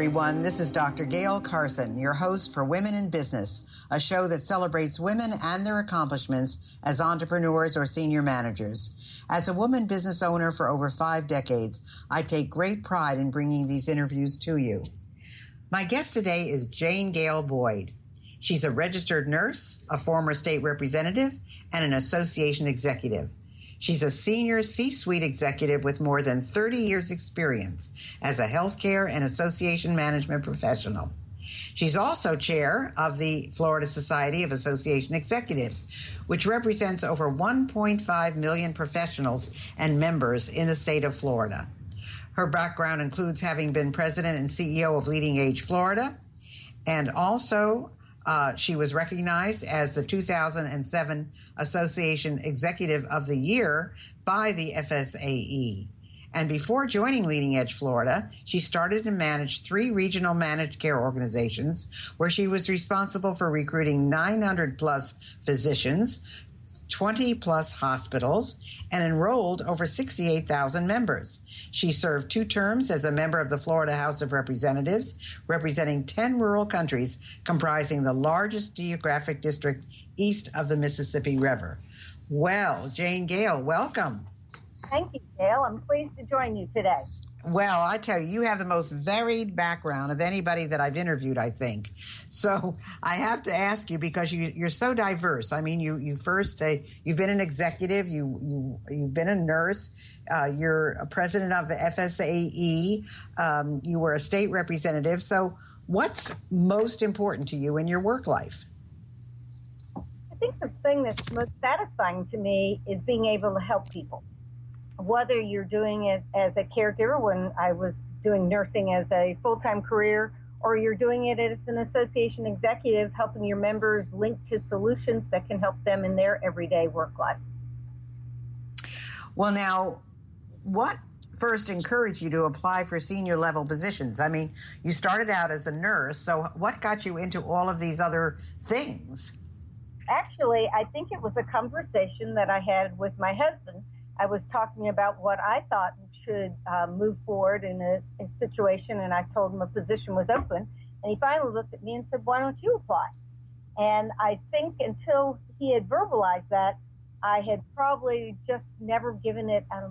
everyone. This is Dr. Gail Carson, your host for Women in Business, a show that celebrates women and their accomplishments as entrepreneurs or senior managers. As a woman business owner for over 5 decades, I take great pride in bringing these interviews to you. My guest today is Janegale Boyd. She's a registered nurse, a former state representative, and an association executive. She's a senior C-suite executive with more than 30 years' experience as a healthcare and association management professional. She's also chair of the Florida Society of Association Executives, which represents over 1.5 million professionals and members in the state of Florida. Her background includes having been president and CEO of Leading Age Florida, and also she was recognized as the 2007 Association Executive of the Year by the FSAE. And before joining Leading Edge Florida, she started and managed 3 regional managed care organizations where she was responsible for recruiting 900 plus physicians, 20 plus hospitals, and enrolled over 68,000 members. She served 2 terms as a member of the Florida House of Representatives, representing 10 rural countries comprising the largest geographic district east of the Mississippi River. Well, Janegale, welcome. Thank you, Gail. I'm pleased to join you today. Well, I tell you, you have the most varied background of anybody that I've interviewed, I think. So I have to ask you, because you're so diverse. I mean, you've been an executive, you've been a nurse, you're a president of FSAE, you were a state representative. So what's most important to you in your work life? I think the thing that's most satisfying to me is being able to help people. Whether you're doing it as a caregiver, when I was doing nursing as a full-time career, or you're doing it as an association executive, helping your members link to solutions that can help them in their everyday work life. Well, now, what first encouraged you to apply for senior level positions? I mean, you started out as a nurse, so what got you into all of these other things? Actually, I think it was a conversation that I had with my husband. I was talking about what I thought should move forward in a situation, and I told him a position was open. And he finally looked at me and said, "Why don't you apply?" And I think until he had verbalized that, I had probably just never given it a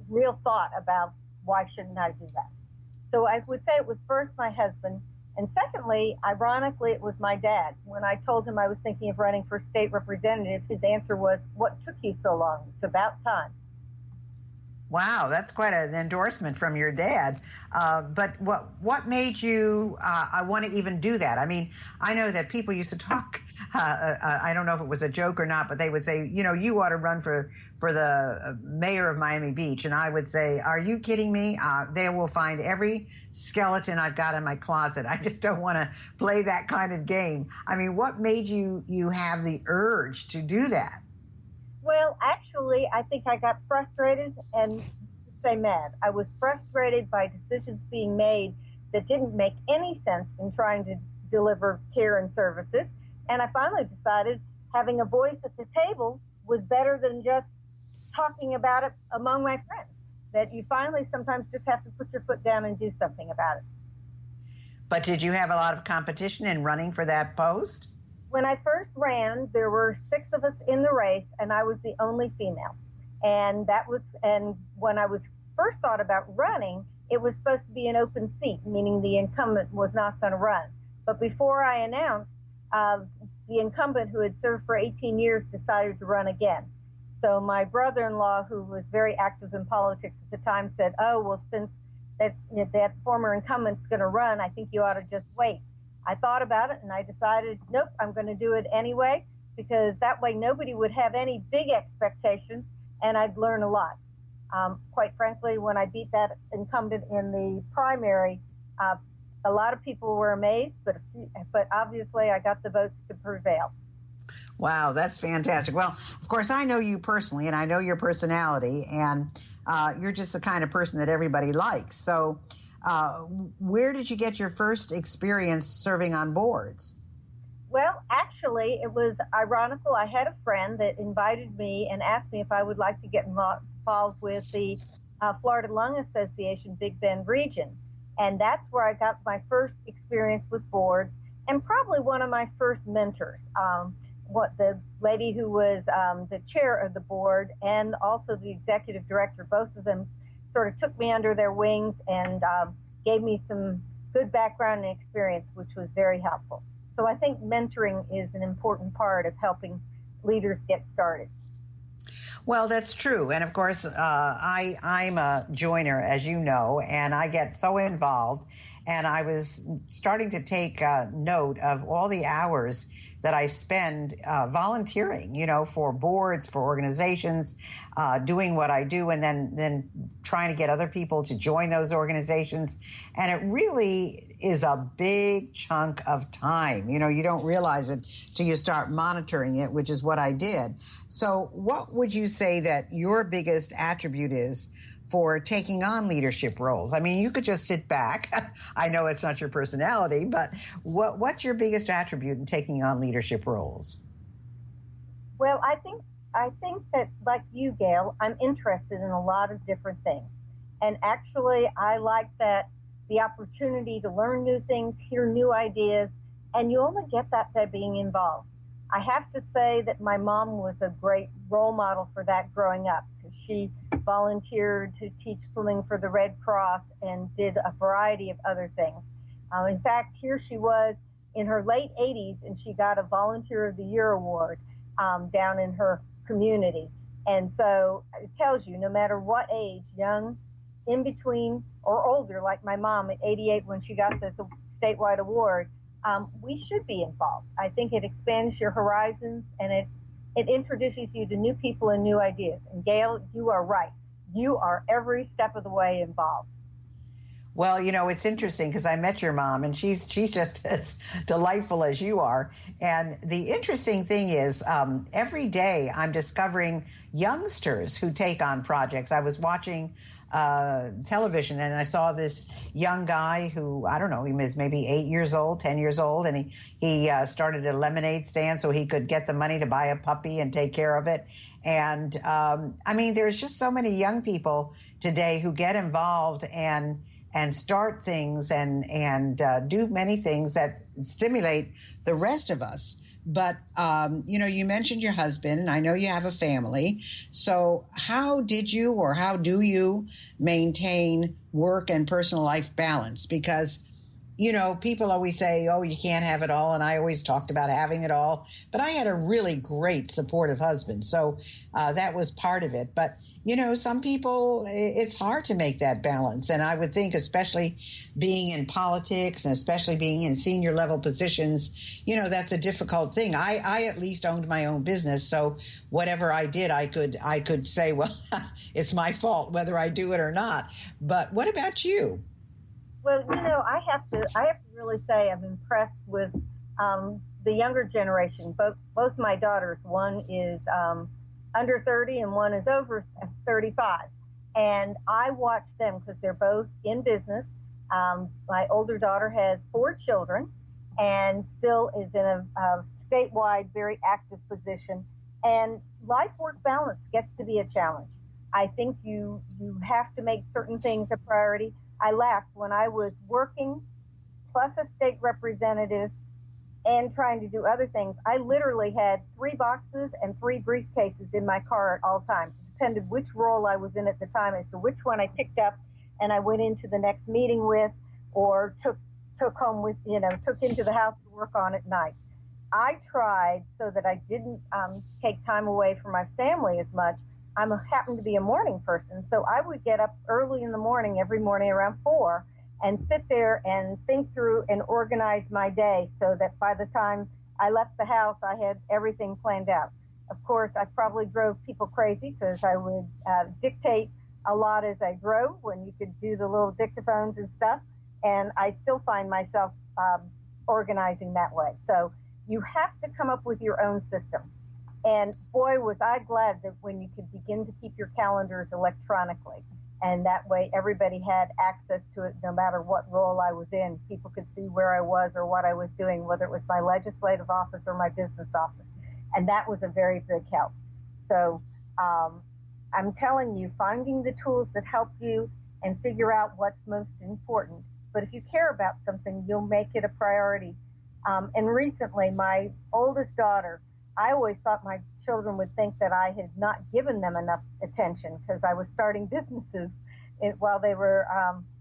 real thought about why shouldn't I do that. So I would say it was first my husband, and secondly, ironically, it was my dad. When I told him I was thinking of running for state representative, his answer was, "What took you so long? It's about time." Wow, that's quite an endorsement from your dad. But what made you I want to even do that? I mean, I know that people used to talk, I don't know if it was a joke or not, but they would say, you know, you ought to run for the mayor of Miami Beach. And I would say, are you kidding me? They will find every skeleton I've got in my closet. I just don't want to play that kind of game. I mean, what made you have the urge to do that? Well, actually, I think I got frustrated and say mad. I was frustrated by decisions being made that didn't make any sense in trying to deliver care and services. And I finally decided having a voice at the table was better than just talking about it among my friends. That you finally sometimes just have to put your foot down and do something about it. But did you have a lot of competition in running for that post? When I first ran, there were 6 of us in the race, and I was the only female. And when I was first thought about running, it was supposed to be an open seat, meaning the incumbent was not going to run. But before I announced, the incumbent who had served for 18 years decided to run again. So my brother-in-law, who was very active in politics at the time, said, "Oh, well, since that former incumbent's going to run, I think you ought to just wait." I thought about it, and I decided, nope, I'm going to do it anyway, because that way nobody would have any big expectations, and I'd learn a lot. Quite frankly, when I beat that incumbent in the primary, a lot of people were amazed, but obviously I got the votes to prevail. Wow, that's fantastic. Well, of course, I know you personally, and I know your personality, and you're just the kind of person that everybody likes. So where did you get your first experience serving on boards? Well, actually, it was ironical. I had a friend that invited me and asked me if I would like to get involved with the Florida Lung Association Big Bend region. And that's where I got my first experience with boards and probably one of my first mentors. What the lady who was the chair of the board and also the executive director, both of them sort of took me under their wings and gave me some good background and experience, which was very helpful. So I think mentoring is an important part of helping leaders get started. Well, that's true. And of course, I'm a joiner, as you know, and I get so involved. And I was starting to take note of all the hours that I spend volunteering, for boards, for organizations, doing what I do, and then trying to get other people to join those organizations. And it really is a big chunk of time. You don't realize it till you start monitoring it, which is what I did. So what would you say that your biggest attribute is for taking on leadership roles? I mean, you could just sit back. I know it's not your personality, but what's your biggest attribute in taking on leadership roles? Well, I think that, like you, Gail, I'm interested in a lot of different things. And actually, I like that the opportunity to learn new things, hear new ideas, and you only get that by being involved. I have to say that my mom was a great role model for that growing up, because she volunteered to teach swimming for the Red Cross and did a variety of other things. In fact, here she was in her late 80s, and she got a Volunteer of the Year award down in her community. And so it tells you, no matter what age, young, in between, or older, like my mom at 88 when she got this statewide award, we should be involved. I think it expands your horizons, and it introduces you to new people and new ideas. And Gail, you are right. You are every step of the way involved. Well, it's interesting because I met your mom, and she's just as delightful as you are. And the interesting thing is, every day I'm discovering youngsters who take on projects. I was watching television, and I saw this young guy who, I don't know, he was maybe 8 years old, 10 years old, and he started a lemonade stand so he could get the money to buy a puppy and take care of it. And I mean, there's just so many young people today who get involved and start things and do many things that stimulate the rest of us. But, you mentioned your husband, and I know you have a family. So how did you or how do you maintain work and personal life balance? Because, people always say, oh, you can't have it all. And I always talked about having it all. But I had a really great supportive husband. So that was part of it. But, some people, it's hard to make that balance. And I would think, especially being in politics and especially being in senior level positions, that's a difficult thing. I at least owned my own business. So whatever I did, I could say, well, it's my fault whether I do it or not. But what about you? Well, I have to really say I'm impressed with the younger generation. Both my daughters, one is under 30 and one is over 35. And I watch them because they're both in business. My older daughter has 4 children and still is in a statewide, very active position. And life-work balance gets to be a challenge. I think you have to make certain things a priority. I laughed when I was working plus a state representative and trying to do other things. I literally had 3 boxes and 3 briefcases in my car at all times. It depended which role I was in at the time as to which one I picked up and I went into the next meeting with, or took home with, took into the house to work on at night. I tried so that I didn't take time away from my family as much. I happen to be a morning person, so I would get up early in the morning, every morning around 4, and sit there and think through and organize my day so that by the time I left the house, I had everything planned out. Of course, I probably drove people crazy because I would dictate a lot as I drove when you could do the little dictaphones and stuff, and I still find myself organizing that way. So you have to come up with your own system. And boy, was I glad that when you could begin to keep your calendars electronically. And that way everybody had access to it no matter what role I was in. People could see where I was or what I was doing, whether it was my legislative office or my business office. And that was a very big help. So I'm telling you, finding the tools that help you and figure out what's most important. but if you care about something, you'll make it a priority. And recently, my oldest daughter, I always thought my children would think that I had not given them enough attention because I was starting businesses while they were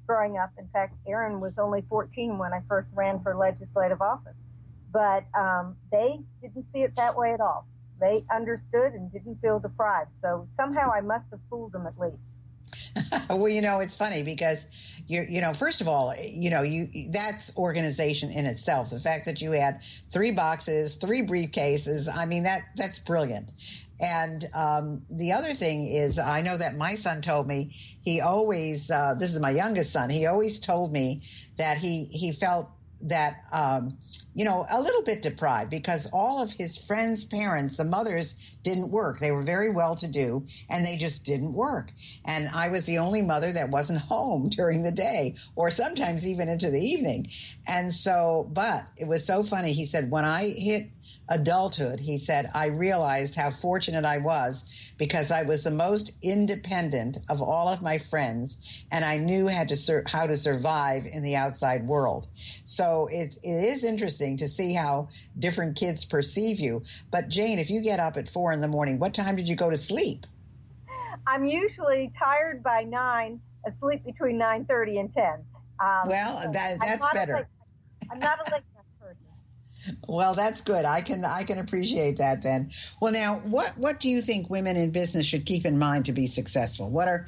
growing up. In fact, Aaron was only 14 when I first ran for legislative office. But they didn't see it that way at all. They understood and didn't feel deprived. So somehow I must have fooled them at least. Well, it's funny because first of all, that's organization in itself. The fact that you had 3 boxes, 3 briefcases, I mean, that's brilliant. And the other thing is, I know that my son told me, he always, this is my youngest son, he always told me that he felt that, a little bit deprived because all of his friends' parents, the mothers, didn't work. They were very well-to-do, and they just didn't work. And I was the only mother that wasn't home during the day or sometimes even into the evening. And so, but it was so funny. He said, when I hit adulthood, he said, I realized how fortunate I was because I was the most independent of all of my friends, and I knew how to survive in the outside world. So it is interesting to see how different kids perceive you. But Jane, if you get up at 4 a.m, what time did you go to sleep? I'm usually tired by 9, asleep between 9:30 and 10. Well, that's better. I'm not a late night person. Well, that's good. I can appreciate that then. Well, now, what do you think women in business should keep in mind to be successful? What are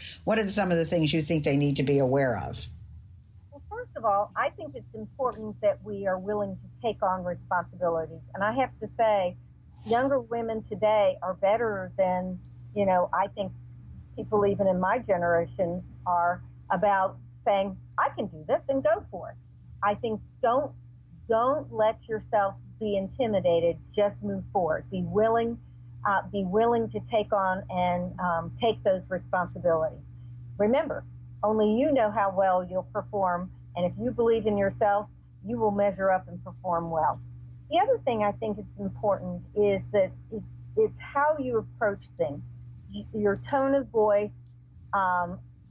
some of the things you think they need to be aware of? Well, first of all, I think it's important that we are willing to take on responsibilities. And I have to say, younger women today are better than, I think people even in my generation are about saying, I can do this and go for it. I think don't let yourself be intimidated. Just move forward. Be willing to take on and take those responsibilities. Remember, only you know how well you'll perform, and if you believe in yourself, you will measure up and perform well. The other thing I think is important is that it's how you approach things. Your tone of voice,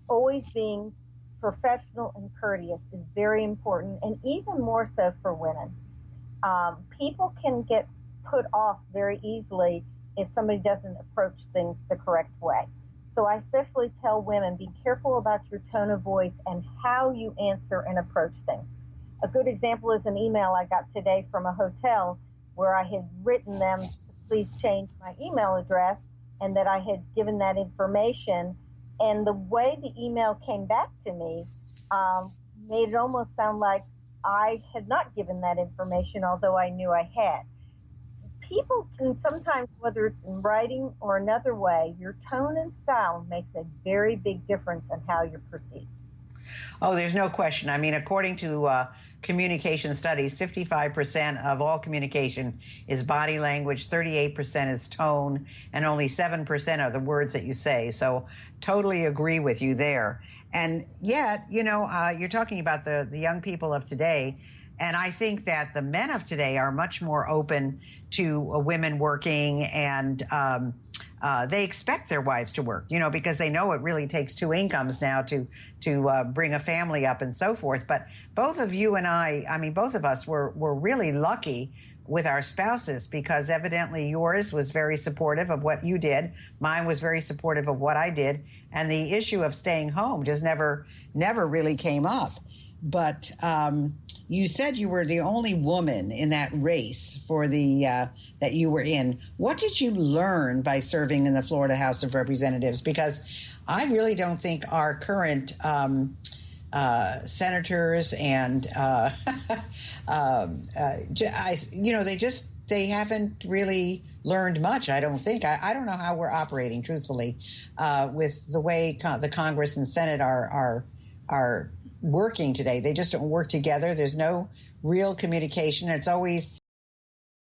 always being professional and courteous is very important, and even more so for women. People can get put off very easily if somebody doesn't approach things the correct way. So I especially tell women, be careful about your tone of voice and how you answer and approach things. A good example is an email I got today from a hotel where I had written them to please change my email address and that I had given that information. And the way the email came back to me made it almost sound like I had not given that information, although I knew I had. People can sometimes, whether it's in writing or another way, your tone and style makes a very big difference in how you're perceived. Oh, there's no question. I mean, according to communication studies, 55% of all communication is body language, 38% is tone, and only 7% are the words that you say. So totally agree with you there. And yet, you're talking about the young people of today, and I think that the men of today are much more open to women working, and they expect their wives to work, because they know it really takes 2 incomes now to bring a family up and so forth. But both of you and I mean, both of us were really lucky with our spouses because evidently yours was very supportive of what you did. Mine was very supportive of what I did. And the issue of staying home just never really came up. But you said you were the only woman in that race for the that you were in. What did you learn by serving in the Florida House of Representatives? Because I really don't think our current senators and they haven't really learned much. I don't think. I don't know how we're operating, truthfully, with the way the Congress and Senate are working today. They just don't work together. There's no real communication. It's always